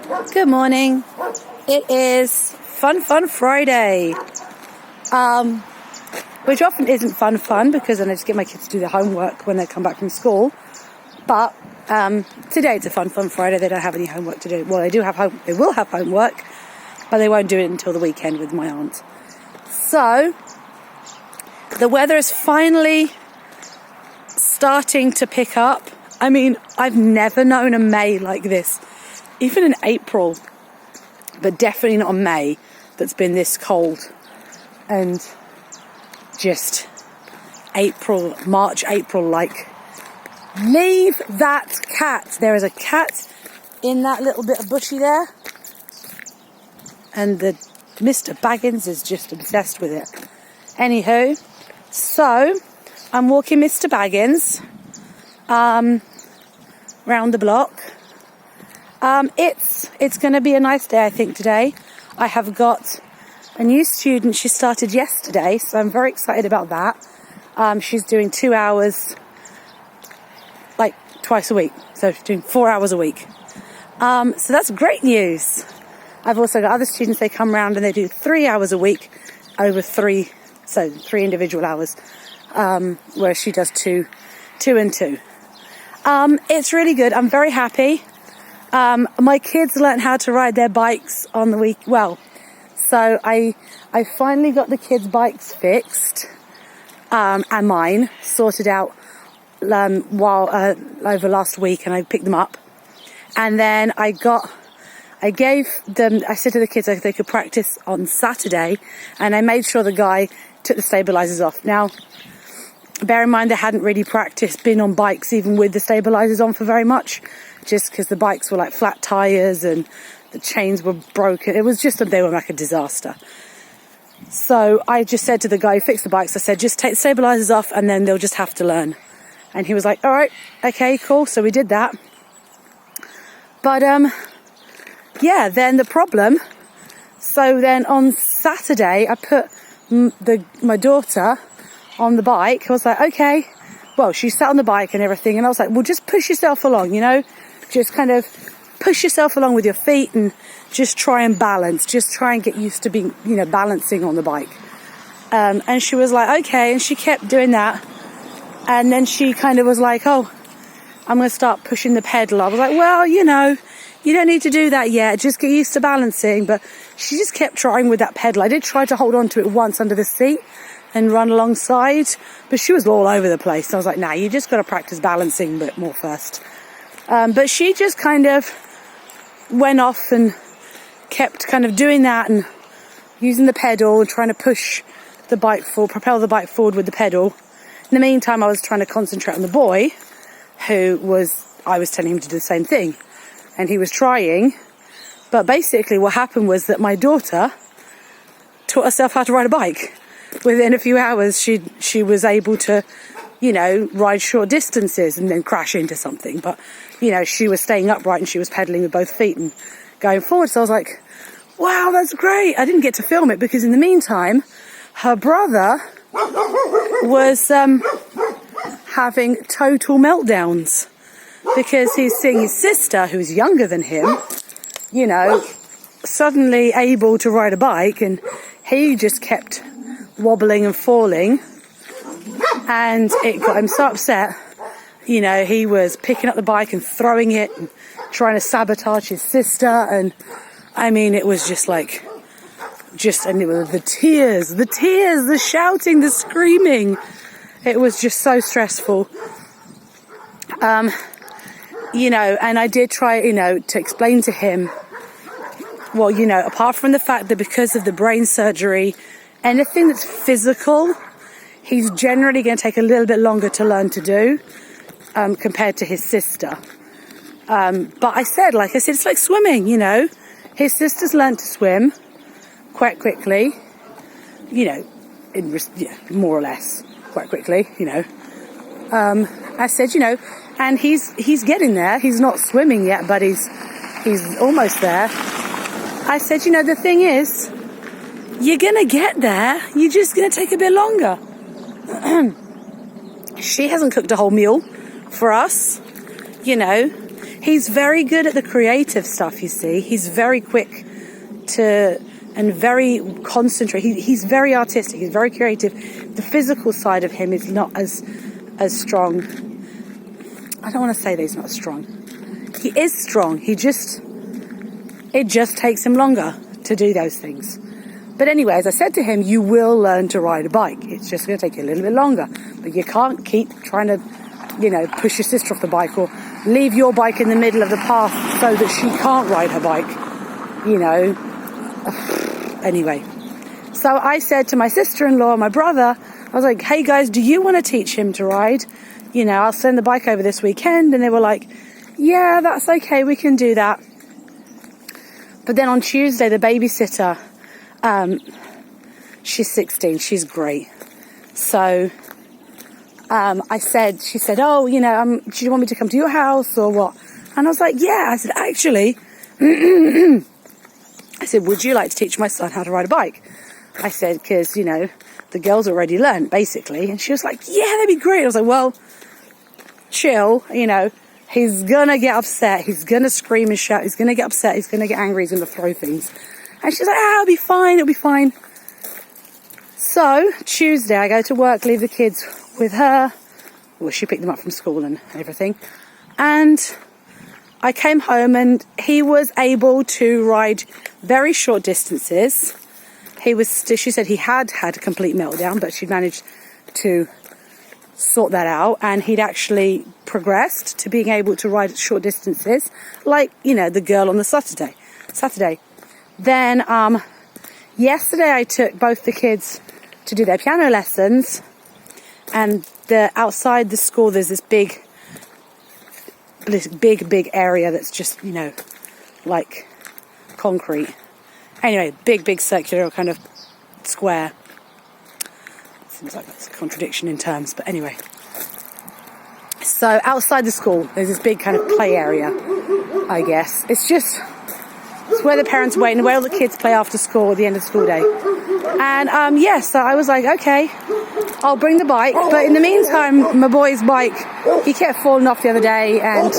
Good morning. It is Fun Friday, which often isn't fun because then I just get my kids to do their homework when they come back from school. But today it's a Fun Friday. They don't have any homework to do. Well, they will have homework, but they won't do it until the weekend with my aunt. So the weather is finally starting to pick up. I mean, I've never known a May like this. Even in April, but definitely not in May, that's been this cold. And just March, April, like, leave that cat. There is a cat in that little bit of bushy there. And the Mr Baggins is just obsessed with it. Anywho, so I'm walking Mr Baggins round the block. It's going to be a nice day, I think, today. I have got a new student. She started yesterday, so I'm very excited about that. She's doing 2 hours, like twice a week. So she's doing 4 hours a week. So that's great news. I've also got other students, they come around and they do 3 hours a week over three individual hours, whereas she does two and two. It's really good. I'm very happy. My kids learnt how to ride their bikes on the week. Well, so I finally got the kids' bikes fixed, and mine sorted out over last week, and I picked them up. And then I said to the kids if they could practice on Saturday, and I made sure the guy took the stabilizers off. Now, bear in mind they hadn't really been on bikes even with the stabilizers on for very much, just because the bikes were like flat tires and the chains were broken. They were like a disaster. So I just said to the guy who fixed the bikes, I said, just take the stabilizers off and then they'll just have to learn. And he was like, all right, okay, cool. So we did that. But yeah, then the problem. So then on Saturday, I put my daughter on the bike. I was like, okay. Well, she sat on the bike and everything. And I was like, well, just push yourself along, just kind of push yourself along with your feet and just try and balance. Just try and get used to being, balancing on the bike. And she was like, okay. And she kept doing that. And then she kind of was like, oh, I'm going to start pushing the pedal. I was like, well, you don't need to do that yet. Just get used to balancing. But she just kept trying with that pedal. I did try to hold on to it once under the seat and run alongside, but she was all over the place. So I was like, nah, you just got to practice balancing a bit more first. But she just kind of went off and kept kind of doing that and using the pedal and trying to propel the bike forward with the pedal. In the meantime, I was trying to concentrate on the boy, I was telling him to do the same thing. And he was trying. But basically what happened was that my daughter taught herself how to ride a bike. Within a few hours, she was able to, ride short distances and then crash into something. But, she was staying upright and she was pedaling with both feet and going forward. So I was like, wow, that's great. I didn't get to film it because in the meantime, her brother was having total meltdowns because he's seeing his sister, who's younger than him, suddenly able to ride a bike, and he just kept wobbling and falling, and it got him so upset. He was picking up the bike and throwing it and trying to sabotage his sister, and I mean, it was and it was the tears, the shouting, the screaming. It was just so stressful. And I did try, to explain to him, well, apart from the fact that because of the brain surgery, anything that's physical, he's generally going to take a little bit longer to learn to do compared to his sister. But I said, it's like swimming, His sister's learned to swim quite quickly, more or less quite quickly, I said, and he's getting there. He's not swimming yet, but he's almost there. I said, the thing is, you're going to get there. You're just going to take a bit longer. She hasn't cooked a whole meal for us. He's very good at the creative stuff, you see. He's very quick and very concentrated. He's very artistic. He's very creative. The physical side of him is not as strong. I don't want to say that he's not strong. He is strong. It just takes him longer to do those things. But anyway, as I said to him, you will learn to ride a bike. It's just going to take you a little bit longer. But you can't keep trying to, push your sister off the bike or leave your bike in the middle of the path so that she can't ride her bike, Anyway, so I said to my sister-in-law and my brother, I was like, hey guys, do you want to teach him to ride? I'll send the bike over this weekend. And they were like, yeah, that's okay, we can do that. But then on Tuesday, the babysitter, she's 16, she's great. So she said, oh, do you want me to come to your house or what? And I was like, yeah. I said, actually, I said, would you like to teach my son how to ride a bike? I said, because, the girls already learned, basically. And she was like, yeah, that'd be great. I was like, well, chill, he's going to get upset. He's going to scream and shout. He's going to get upset. He's going to get angry. He's going to throw things. And she's like, it'll be fine. It'll be fine. So Tuesday, I go to work, leave the kids with her. Well, she picked them up from school and everything. And I came home and he was able to ride very short distances. She said he had a complete meltdown, but she'd managed to sort that out. And he'd actually progressed to being able to ride short distances, like, the girl on the Saturday. Then, yesterday I took both the kids to do their piano lessons. And outside the school, there's this big area that's just, like concrete. Anyway, big circular kind of square. Seems like that's a contradiction in terms, but anyway. So outside the school, there's this big kind of play area, I guess. It's where the parents wait and where all the kids play after school at the end of the school day. And so I was like, okay, I'll bring the bike. But in the meantime, my boy's bike, he kept falling off the other day and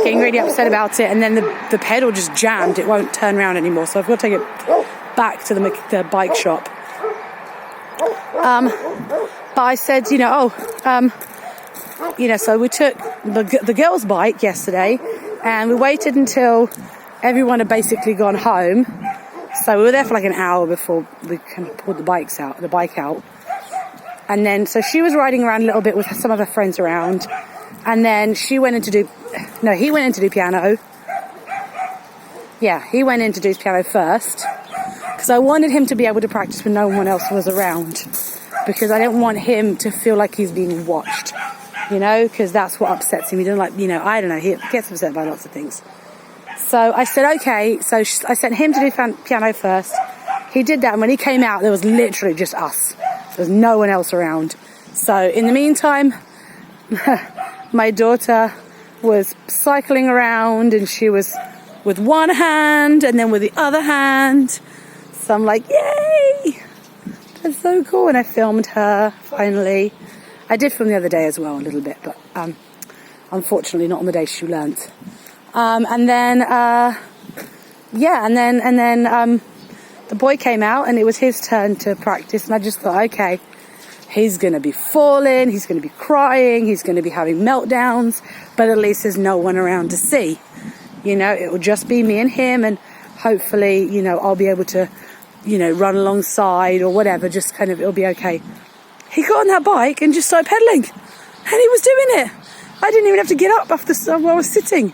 getting really upset about it. And then the pedal just jammed. It won't turn around anymore. So I've got to take it back to the bike shop. But I said, so we took the girls' bike yesterday and we waited until everyone had basically gone home. So we were there for like an hour before we kind of pulled the bike out. And then, so she was riding around a little bit with some of her friends around. And then he went in to do piano. Yeah, he went in to do his piano first. Because I wanted him to be able to practice when no one else was around. Because I didn't want him to feel like he's being watched. Because that's what upsets him. He doesn't like, I don't know, he gets upset by lots of things. So I said, okay. So I sent him to do piano first. He did that, and when he came out, there was literally just us. There was no one else around. So in the meantime, my daughter was cycling around, and she was with one hand and then with the other hand. So I'm like, yay! That's so cool. And I filmed her, finally. I did film the other day as well, a little bit, but unfortunately not on the day she learnt. And then the boy came out and it was his turn to practice. And I just thought, okay, he's going to be falling, he's going to be crying, he's going to be having meltdowns, but at least there's no one around to see. It will just be me and him, and hopefully, I'll be able to, run alongside or whatever, just kind of, it'll be okay. He got on that bike and just started pedaling, and he was doing it. I didn't even have to get up after where I was sitting.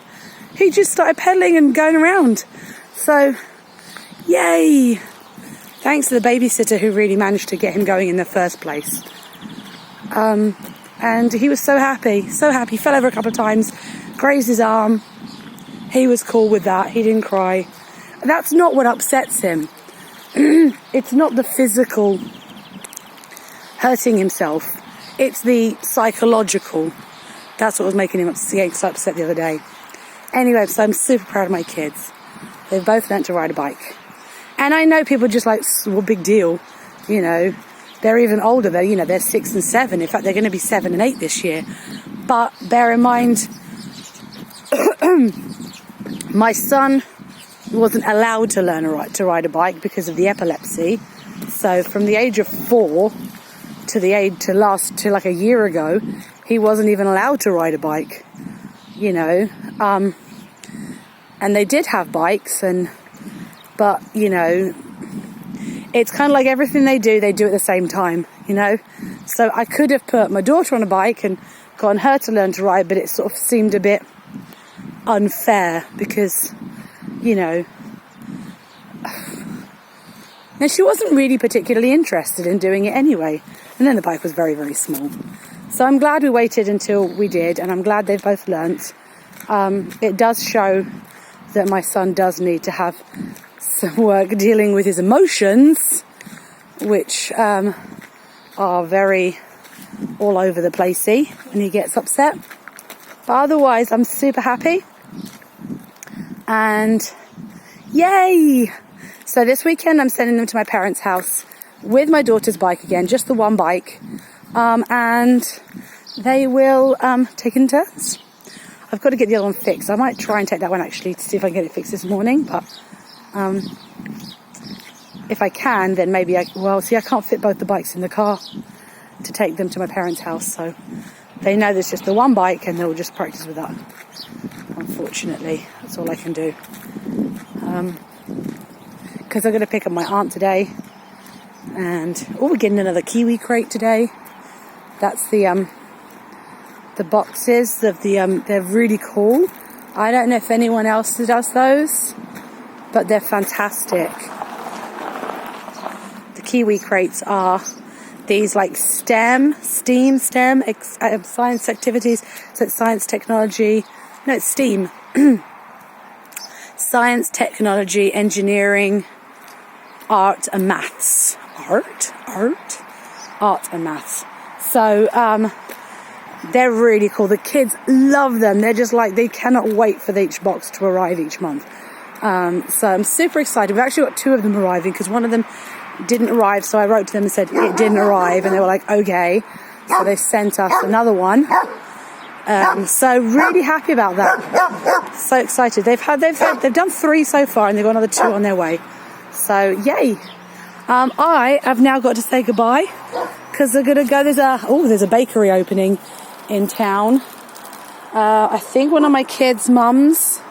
He just started pedaling and going around. So, yay! Thanks to the babysitter who really managed to get him going in the first place. And he was so happy, so happy. He fell over a couple of times, grazed his arm. He was cool with that. He didn't cry. That's not what upsets him. It's not the physical hurting himself. It's the psychological. That's what was making him so upset the other day. Anyway, so I'm super proud of my kids. They've both learnt to ride a bike. And I know people just like, well, big deal. They're even older. They're 6 and 7. In fact, they're going to be 7 and 8 this year. But bear in mind, My son wasn't allowed to learn to ride a bike because of the epilepsy. So from the age of 4 to the age to like a year ago, he wasn't even allowed to ride a bike, you know. And they did have bikes, but you know, it's kind of like everything they do at the same time, you know. So I could have put my daughter on a bike and gotten her to learn to ride, but it sort of seemed a bit unfair because, you know, and she wasn't really particularly interested in doing it anyway. And then the bike was very, very small. So I'm glad we waited until we did, and I'm glad they've both learnt. It does show that my son does need to have some work dealing with his emotions, which are very all over the placey when he gets upset. But otherwise, I'm super happy. And yay! So this weekend I'm sending them to my parents' house with my daughter's bike again, just the one bike. And they will take in turns. I've got to get the other one fixed. I might try and take that one actually to see if I can get it fixed this morning. But if I can, then maybe I can't fit both the bikes in the car to take them to my parents' house. So they know there's just the one bike and they'll just practice with that. Unfortunately, that's all I can do. Because I'm going to pick up my aunt today. And we're getting another kiwi crate today. That's the boxes of they're really cool. I don't know if anyone else does those, but they're fantastic. The kiwi crates are these like STEM science activities. So it's science, technology. No, it's STEAM. Science, technology, engineering, art and maths. Art and maths. So they're really cool. The kids love them. They're just like, they cannot wait for each box to arrive each month. So I'm super excited. We've actually got 2 of them arriving because one of them didn't arrive. So I wrote to them and said it didn't arrive, and they were like, okay. So they sent us another one. So really happy about that. So excited. They've done 3 so far, and they've got another 2 on their way. So yay. I have now got to say goodbye because they're gonna go. There's a bakery opening in town. I think one of my kids' mums,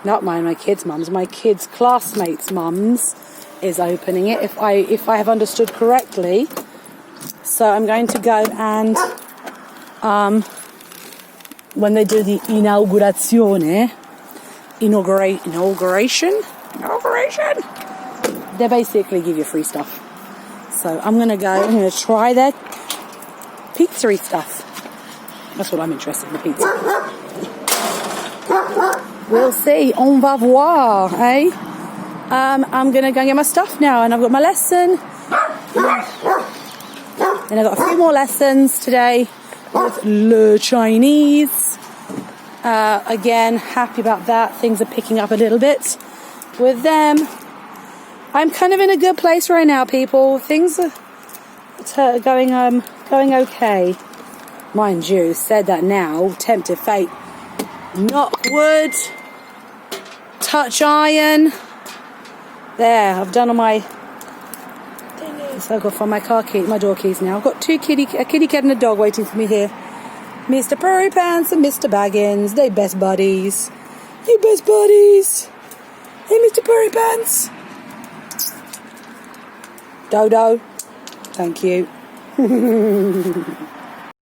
not my kids' mums, my kids' classmates' mums is opening it. If I have understood correctly. So I'm going to go and when they do the inauguration, they basically give you free stuff. So I'm going to try their pizzeria stuff. That's what I'm interested in, the pizza. We'll see. On va voir, eh? I'm going to go and get my stuff now, and I've got my lesson. And I've got a few more lessons today with Le Chinese. Again, happy about that. Things are picking up a little bit with them. I'm kind of in a good place right now, people. Things are going okay. Mind you, said that now, tempted fate. Knock wood, touch iron. There, I've done all my thingies. So I've got to find my door keys now. I've got 2 a kitty cat and a dog waiting for me here. Mr. Furry Pants and Mr. Baggins, they best buddies. Hey, best buddies. Hey, Mr. Furry Pants. Dodo, thank you.